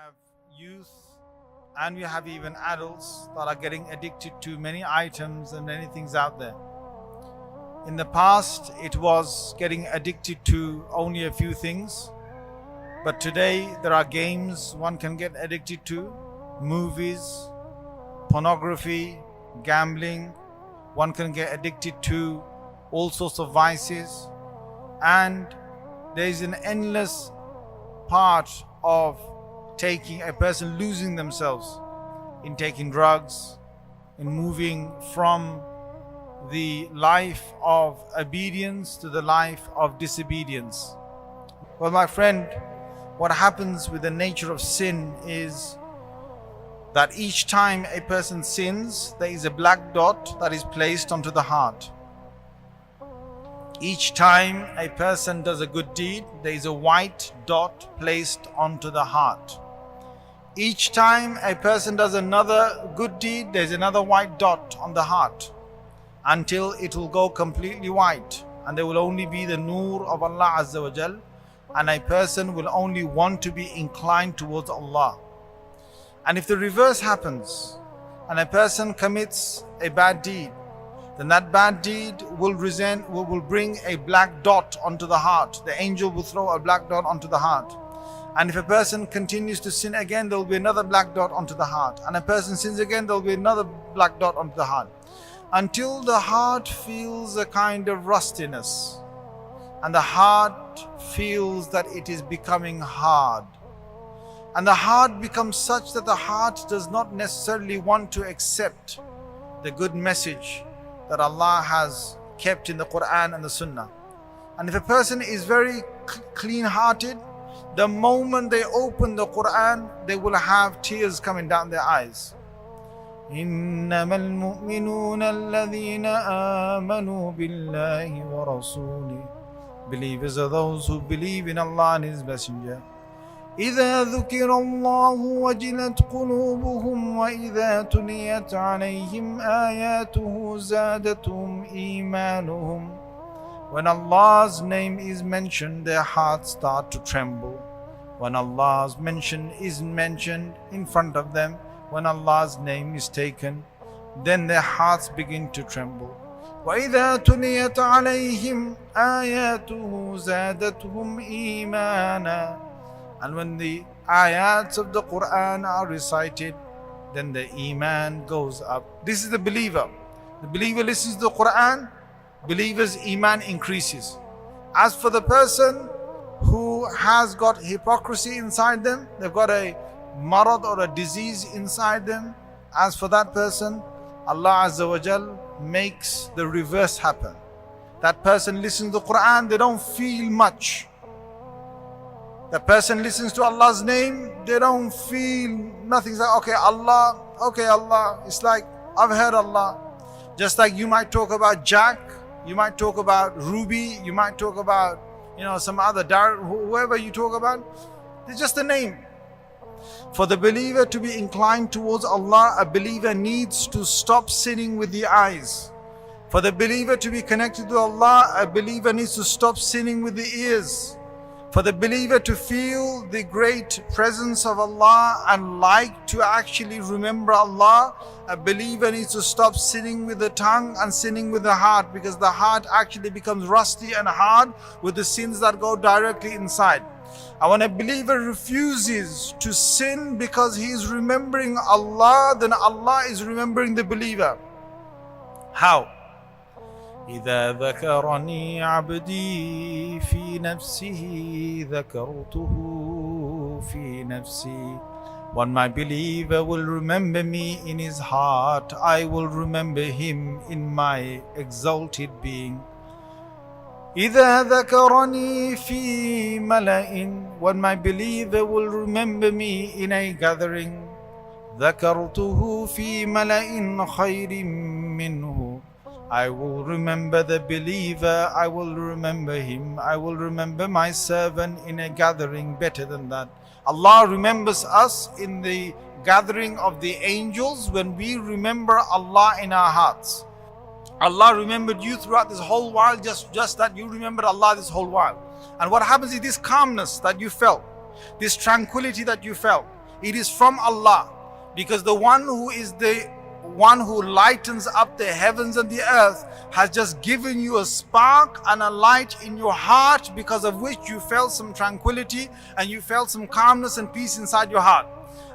have youth and we have even adults that are getting addicted to many items and many things out there. In the past, it was getting addicted to only a few things, but today there are games one can get addicted to, movies, pornography, gambling. One can get addicted to all sorts of vices, and there is an endless part of taking a person losing themselves in taking drugs, in moving from the life of obedience to the life of disobedience. Well, my friend, what happens with the nature of sin is that each time a person sins, there is a black dot that is placed onto the heart. Each time a person does a good deed, there is a white dot placed onto the heart. Each time a person does another good deed, there is another white dot on the heart, until it will go completely white, and there will only be the Noor of Allah Azza wa Jal, and a person will only want to be inclined towards Allah. And if the reverse happens, and a person commits a bad deed, then that bad deed will bring a black dot onto the heart. The angel will throw a black dot onto the heart. And if a person continues to sin again, there will be another black dot onto the heart. And a person sins again, there will be another black dot onto the heart. Until the heart feels a kind of rustiness. And the heart feels that it is becoming hard. And the heart becomes such that the heart does not necessarily want to accept the good message that Allah has kept in the Quran and the Sunnah. And if a person is very clean-hearted, the moment they open the Quran, they will have tears coming down their eyes. إنما المؤمنون الذين آمنوا بالله ورسوله. Believers are those who believe in Allah and His Messenger. إذا ذكر الله وجلت قلوبهم وإذا تليت عليهم آياته زادتهم إيمانهم. When Allah's name is mentioned, their hearts start to tremble. When Allah's mention is mentioned in front of them, when Allah's name is taken, then their hearts begin to tremble. وَإِذَا تُلِيَتْ عَلَيْهِمْ آيَاتُهُ زَادَتْهُمْ إِيمَانًا. And when the ayats of the Quran are recited, then the iman goes up. This is the believer. The believer listens to the Quran, believer's iman increases. As for the person who has got hypocrisy inside them, they've got a marad or a disease inside them, as for that person, Allah Azza wa Jal makes the reverse happen. That person listens to the Quran, they don't feel much. The person listens to Allah's name, they don't feel nothing. It's like, okay Allah. It's like, I've heard Allah. Just like you might talk about Jack, you might talk about Ruby, you might talk about, some other, whoever you talk about, it's just a name. For the believer to be inclined towards Allah, a believer needs to stop sinning with the eyes. For the believer to be connected to Allah, a believer needs to stop sinning with the ears. For the believer to feel the great presence of Allah and like to actually remember Allah, a believer needs to stop sinning with the tongue and sinning with the heart, because the heart actually becomes rusty and hard with the sins that go directly inside. And when a believer refuses to sin because he is remembering Allah, then Allah is remembering the believer. How? إذا ذكرني عبدي في نفسه ذكرته في نفسي. When my believer will remember me in his heart, I will remember him in my exalted being. إذا ذكرني في ملأ. When my believer will remember me in a gathering, ذكرته في ملأ خير منه. I will remember the believer, I will remember him, I will remember my servant in a gathering better than that. Allah remembers us in the gathering of the angels when we remember Allah in our hearts. Allah remembered you throughout this whole while, just that you remembered Allah this whole while. And what happens is this calmness that you felt, this tranquility that you felt, It is from Allah. Because the one who is the one who lightens up the heavens and the earth has just given you a spark and a light in your heart, because of which you felt some tranquility and you felt some calmness and peace inside your heart.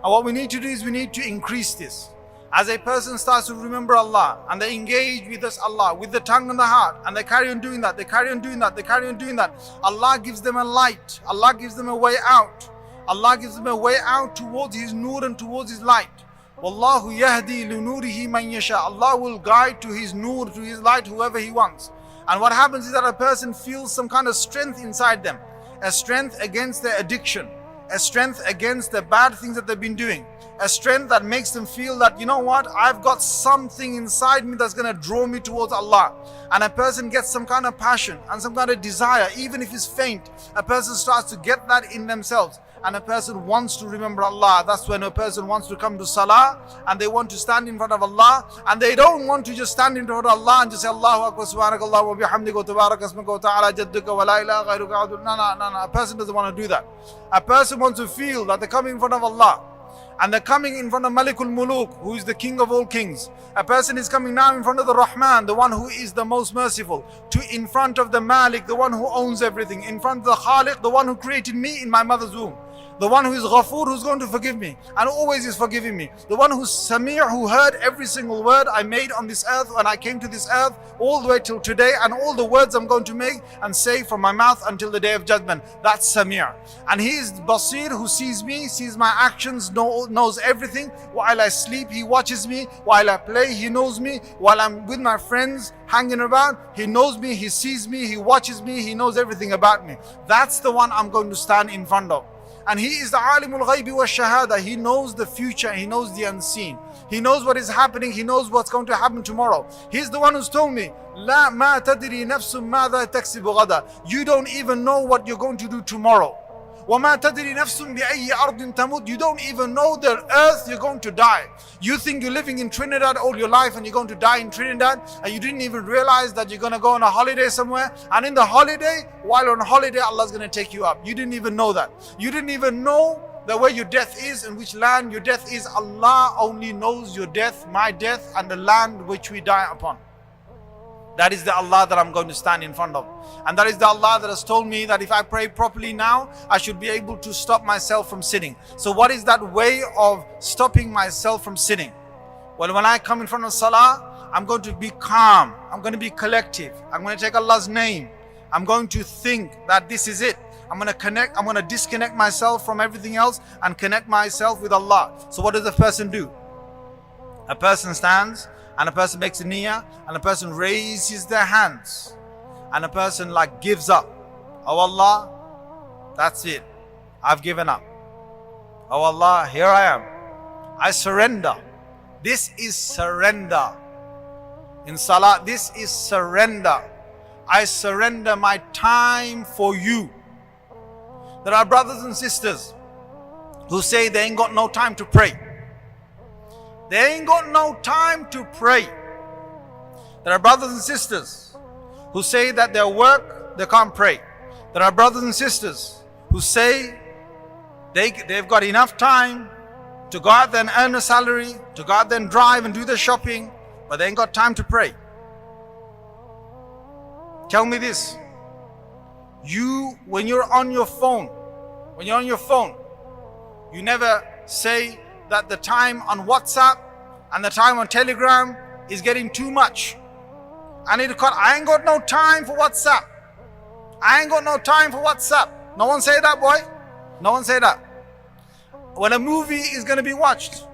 And what we need to do is we need to increase this. As a person starts to remember Allah and they engage with us, Allah, with the tongue and the heart, and they carry on doing that, they carry on doing that, they carry on doing that, Allah gives them a light, Allah gives them a way out. Allah gives them a way out towards His nur and towards His light. Wallahu yahdi li nurihi man yasha. Allah will guide to His nur, to His light, whoever He wants. And what happens is that a person feels some kind of strength inside them, a strength against their addiction, a strength against the bad things that they've been doing, a strength that makes them feel that, you know what, I've got something inside me that's going to draw me towards Allah. And a person gets some kind of passion and some kind of desire, even if it's faint. A person starts to get that in themselves, and a person wants to remember Allah. That's when a person wants to come to Salah and they want to stand in front of Allah, and they don't want to just stand in front of Allah and just say Allahu Akbar, Subhanakallah wa bihamdika wa tabarak asmuka wa ta'ala jadduka wa la ilaha ghayruka. No. A person doesn't want to do that. A person wants to feel that they're coming in front of Allah, and they're coming in front of Malikul Muluk, who is the king of all kings. A person is coming now in front of the Rahman, the one who is the most merciful, to in front of the Malik, the one who owns everything, in front of the Khaliq, the one who created me in my mother's womb, the one who is Ghafoor, who's going to forgive me and always is forgiving me, the one who's Samir, who heard every single word I made on this earth when I came to this earth, all the way till today, and all the words I'm going to make and say from my mouth until the day of judgment. That's Samir. And He is Basir, who sees me, sees my actions, knows everything. While I sleep, He watches me. While I play, He knows me. While I'm with my friends hanging around, He knows me, He sees me, He watches me, He knows everything about me. That's the one I'm going to stand in front of. And He is the Alimul Ghaibi wa Shahada. He knows the future, He knows the unseen. He knows what is happening, He knows what's going to happen tomorrow. He's the one who's told me, La ma tadri nafsum madha taksibu ghada. You don't even know what you're going to do tomorrow. وَمَا تَدْرِي نَفْسٌ بِأَيِّ أَرْضٍ تَمُوتُ. You don't even know the earth you're going to die. You think you're living in Trinidad all your life and you're going to die in Trinidad, and you didn't even realize that you're going to go on a holiday somewhere, and in the holiday, while on holiday, Allah's going to take you up. You didn't even know that. You didn't even know that where your death is, in which land your death is. Allah only knows your death, my death, and the land which we die upon. That is the Allah that I'm going to stand in front of. And that is the Allah that has told me that if I pray properly now, I should be able to stop myself from sinning. So what is that way of stopping myself from sinning? Well, when I come in front of Salah, I'm going to be calm. I'm going to be collective. I'm going to take Allah's name. I'm going to think that this is it. I'm going to disconnect myself from everything else and connect myself with Allah. So what does a person do? A person stands, and a person makes a niyyah, and a person raises their hands, and a person like gives up. Oh Allah, that's it. I've given up. Oh Allah, here I am. I surrender. This is surrender. In Salah, this is surrender. I surrender my time for you. There are brothers and sisters who say they ain't got no time to pray. They ain't got no time to pray. There are brothers and sisters who say that their work, they can't pray. There are brothers and sisters who say they've got enough time to go out there and earn a salary, to go out there and drive and do their shopping, but they ain't got time to pray. Tell me this. When you're on your phone, you never say that the time on WhatsApp and the time on Telegram is getting too much. I ain't got no time for WhatsApp. I ain't got no time for WhatsApp. No one say that, boy. No one say that. When a movie is going to be watched,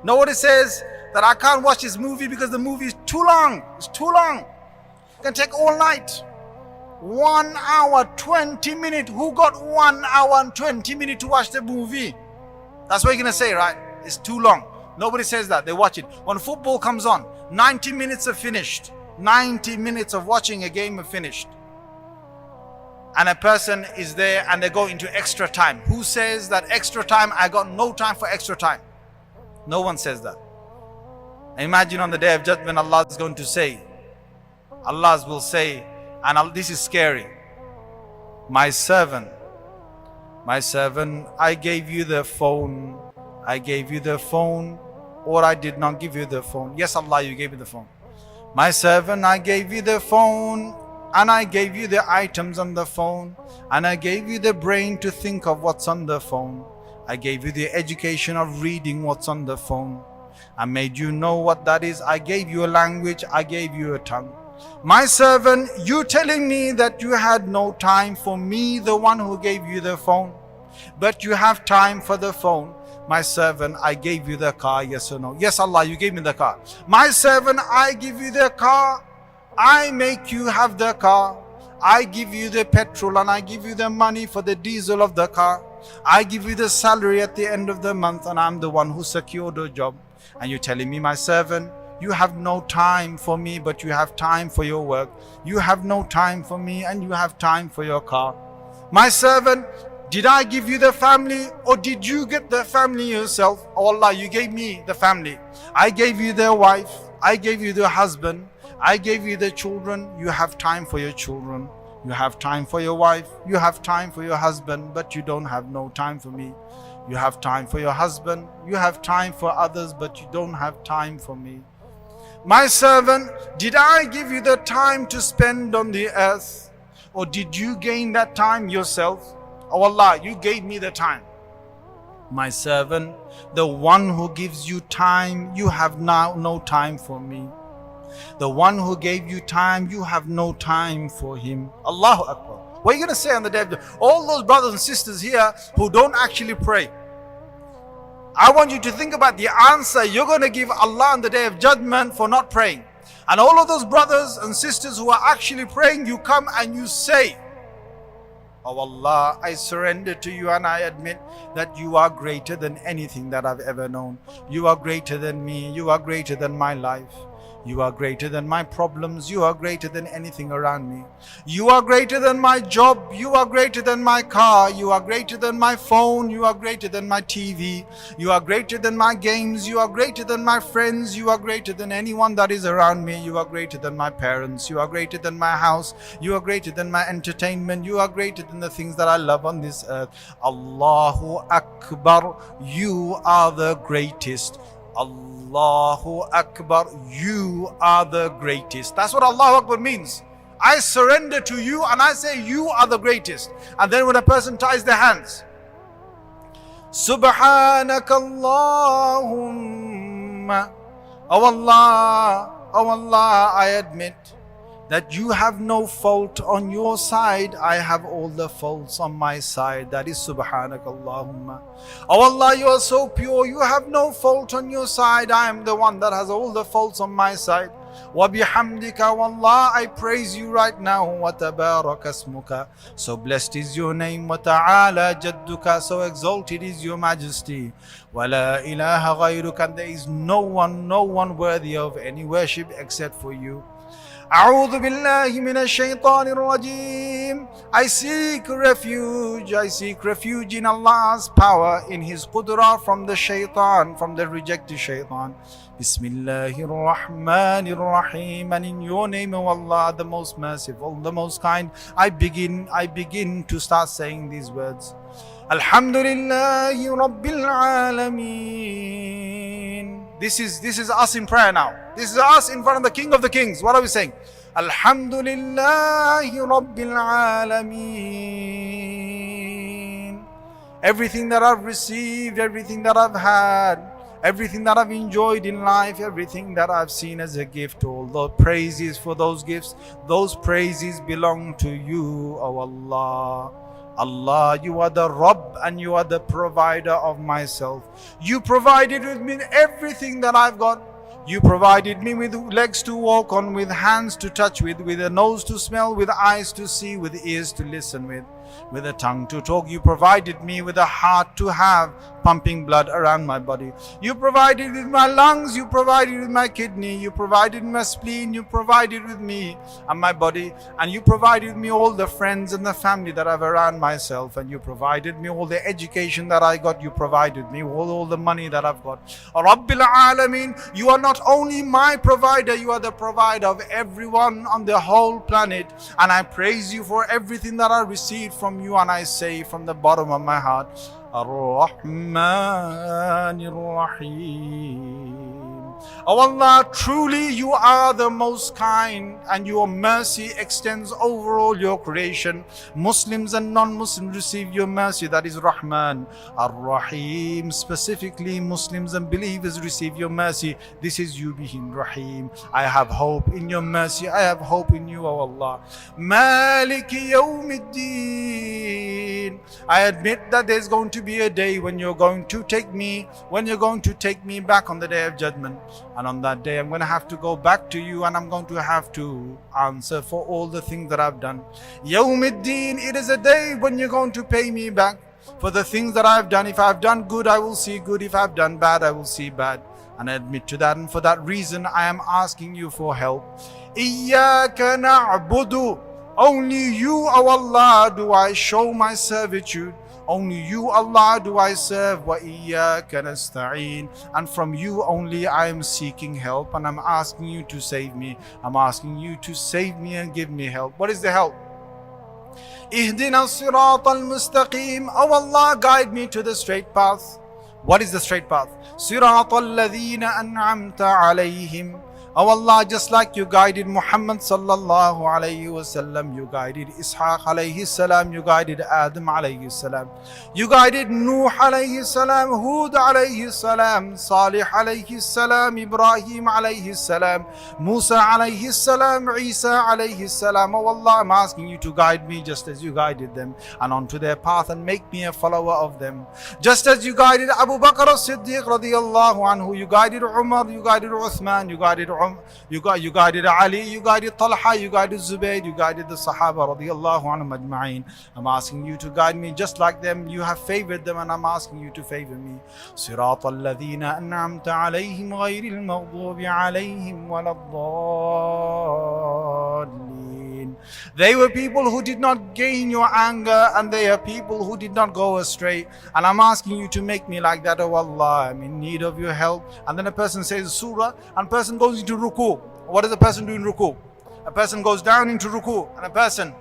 nobody says that I can't watch this movie because the movie is too long. It's too long. It can take all night. 1 hour, 20 minutes. Who got 1 hour and 20 minutes to watch the movie? That's what you're going to say, right? It's too long. Nobody says that. They watch it. When football comes on, 90 minutes are finished. 90 minutes of watching a game are finished. And a person is there and they go into extra time. Who says that extra time? I got no time for extra time. No one says that. Imagine on the day of judgment, Allah is going to say, Allah will say, and this is scary, my servant, I gave you the phone I gave you the phone, or I did not give you the phone. Yes, Allah, you gave me the phone. My servant, I gave you the phone, and I gave you the items on the phone, and I gave you the brain to think of what's on the phone. I gave you the education of reading what's on the phone. I made you know what that is. I gave you a language, I gave you a tongue. My servant, you telling me that you had no time for me, the one who gave you the phone, but you have time for the phone. My servant, I gave you the car, yes or no? Yes, Allah, you gave me the car. My servant, I give you the car. I make you have the car. I give you the petrol and I give you the money for the diesel of the car. I give you the salary at the end of the month, and I'm the one who secured a job. And you're telling me, my servant, you have no time for me, but you have time for your work. You have no time for me and you have time for your car. My servant, did I give you the family, or did you get the family yourself? Oh Allah, you gave me the family. I gave you the wife. I gave you the husband. I gave you the children. You have time for your children. You have time for your wife. You have time for your husband, but you don't have no time for me. You have time for your husband. You have time for others, but you don't have time for me. My servant, did I give you the time to spend on the earth, or did you gain that time yourself? Oh Allah, you gave me the time. My servant, the one who gives you time, you have now no time for me. The one who gave you time, you have no time for him. Allahu Akbar. What are you going to say on the day of judgment? All those brothers and sisters here who don't actually pray, I want you to think about the answer you're going to give Allah on the day of judgment for not praying. And all of those brothers and sisters who are actually praying, you come and you say, oh Allah, I surrender to you and I admit that you are greater than anything that I've ever known. You are greater than me. You are greater than my life. You are greater than my problems. You are greater than anything around me. You are greater than my job. You are greater than my car. You are greater than my phone. You are greater than my TV. You are greater than my games. You are greater than my friends. You are greater than anyone that is around me. You are greater than my parents. You are greater than my house. You are greater than my entertainment. You are greater than the things that I love on this earth. Allahu Akbar. You are the greatest. Allahu Akbar, you are the greatest. That's what Allahu Akbar means. I surrender to you and I say you are the greatest. And then when a person ties their hands, Subhanaka Allahumma, oh Allah, I admit that you have no fault on your side. I have all the faults on my side. That is Subhanaka Allahumma. Oh Allah, you are so pure. You have no fault on your side. I am the one that has all the faults on my side. Wa bihamdika, wallah, I praise you right now. Wa tabarak asmuka, so blessed is your name. Wa ta'ala jadduka, so exalted is your majesty. Wa la ilaha ghayruka, and there is no one worthy of any worship except for you. أعوذ بالله من الشيطان الرجيم. I seek refuge in Allah's power, in His qudra, from the shaitan, from the rejected shaitan. Bismillahir Rahmanir Rahim. And in your name, O Allah, the most merciful, the most kind, I begin to start saying these words. Alhamdulillahi Rabbil Alameen. This is us in prayer now. This is us in front of the King of the Kings. What are we saying? Alhamdulillahi Rabbil Alameen. Everything that I've received, everything that I've had, everything that I've enjoyed in life, everything that I've seen as a gift, all the praises for those gifts, those praises belong to you, O Allah. Allah, you are the Rabb and you are the provider of myself. You provided with me everything that I've got. You provided me with legs to walk on, with hands to touch with a nose to smell, with eyes to see, with ears to listen with a tongue to talk. You provided me with a heart to have, pumping blood around my body. You provided with my lungs, you provided with my kidney, you provided with my spleen, you provided with me and my body, and you provided me all the friends and the family that I've around myself, and you provided me all the education that I got, you provided me all the money that I've got. Rabbil Alameen, you are not only my provider, you are the provider of everyone on the whole planet, and I praise you for everything that I received from you, and I say from the bottom of my heart, Ar-Rahmanir Rahim. Oh Allah, truly you are the most kind, and your mercy extends over all your creation. Muslims and non-Muslims receive your mercy, that is Rahman. Ar-Rahim, specifically Muslims and believers receive your mercy. This is you being Rahim. I have hope in your mercy, I have hope in you, O Allah. Maliki Yawmiddin. I admit that there's going to be a day when you're going to take me back on the day of judgment. And on that day, I'm going to have to go back to you, and I'm going to have to answer for all the things that I've done. Yawmiddin, it is a day when you're going to pay me back for the things that I've done. If I've done good, I will see good. If I've done bad, I will see bad. And I admit to that. And for that reason, I am asking you for help. Iyyaka na'budu. Only you, O Allah, do I show my servitude. Only you, Allah, do I serve. Wa iyyaka nasta'een. And from you only I am seeking help, and I'm asking you to save me. I'm asking you to save me and give me help. What is the help? Ihdina as-sirata al-mustaqim. Oh Allah, guide me to the straight path. What is the straight path? Sirata alladhina an'amta alayhim. Oh Allah, just like you guided Muhammad sallallahu alayhi wasallam, you guided Ishaq alayhi salam, you guided Adam alayhi salam, you guided Nuh alayhi salam, Hud alayhi salam, Salih alayhi salam, Ibrahim alayhi salam, Musa alayhi salam, Isa alayhi salam. Oh Allah, I'm asking you to guide me just as you guided them and onto their path, and make me a follower of them. Just as you guided Abu Bakr as-Siddiq radiyallahu anhu, you guided Umar, you guided Uthman, you guided Ali, you guided Talha, you guided Zubayr, you guided the Sahaba radiyallahu anhum ajma'in. I'm asking you to guide me just like them. You have favored them, and I'm asking you to favor me. Sirata alladhina an'amta alayhim ghayril maghdubi alayhim waladdallin. They were people who did not gain your anger, and they are people who did not go astray. And I'm asking you to make me like that, oh Allah. I'm in need of your help. And then a person says surah, and person goes into ruku. What does a person do in ruku? A person goes down into ruku, and a person,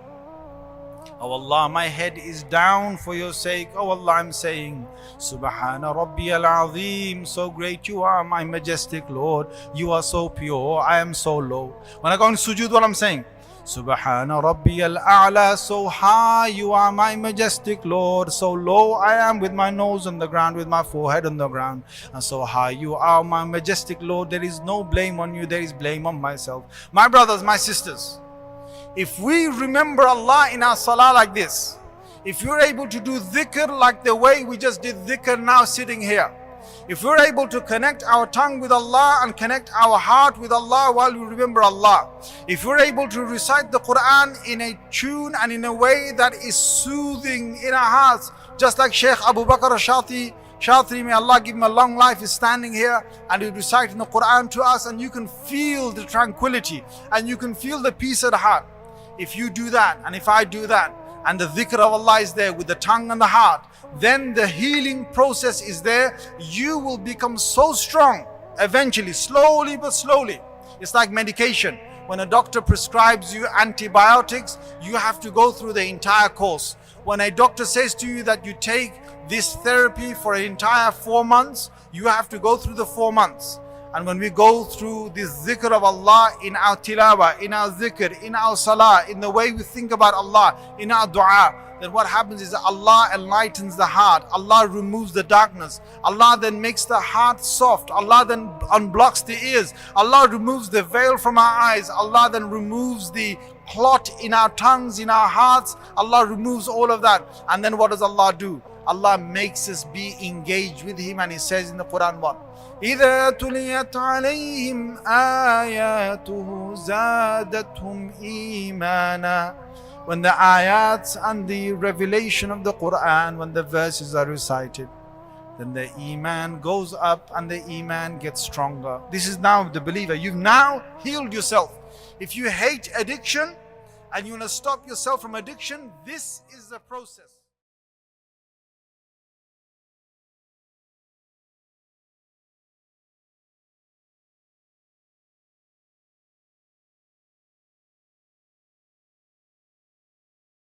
oh Allah, my head is down for your sake. Oh Allah, I'm saying, Subhana Rabbiyal Azim. So great you are, my majestic Lord. You are so pure, I am so low. When I go into sujood, what I'm saying? Subhana Rabbiyal A'la. So high you are, my majestic Lord. So low I am, with my nose on the ground, with my forehead on the ground. And so high you are, my majestic Lord. There is no blame on you, there is blame on myself. My brothers, my sisters, if we remember Allah in our salah like this, if you're able to do dhikr like the way we just did dhikr now sitting here, if we're able to connect our tongue with Allah and connect our heart with Allah while we remember Allah, if we're able to recite the Quran in a tune and in a way that is soothing in our hearts, just like Shaykh Abu Bakr Shatri, may Allah give him a long life, is standing here and he's reciting the Quran to us, and you can feel the tranquility and you can feel the peace at heart. If you do that, and if I do that, and the dhikr of Allah is there with the tongue and the heart, then the healing process is there. You will become so strong eventually, slowly but slowly. It's like medication. When a doctor prescribes you antibiotics, you have to go through the entire course. When a doctor says to you that you take this therapy for an entire 4 months, you have to go through the 4 months. And when we go through this dhikr of Allah in our tilawah, in our dhikr, in our salah, in the way we think about Allah, in our dua, then what happens is that Allah enlightens the heart. Allah removes the darkness. Allah then makes the heart soft. Allah then unblocks the ears. Allah removes the veil from our eyes. Allah then removes the clot in our tongues, in our hearts. Allah removes all of that. And then what does Allah do? Allah makes us be engaged with Him, and He says in the Quran what? إِذَا تُلِيَتْ عَلَيْهِمْ آيَاتُهُ زَادَتْهُمْ إِيمَانًا. When the ayats and the revelation of the Quran, when the verses are recited, then the iman goes up and the iman gets stronger. This is now the believer. You've now healed yourself. If you hate addiction and you want to stop yourself from addiction, this is the process.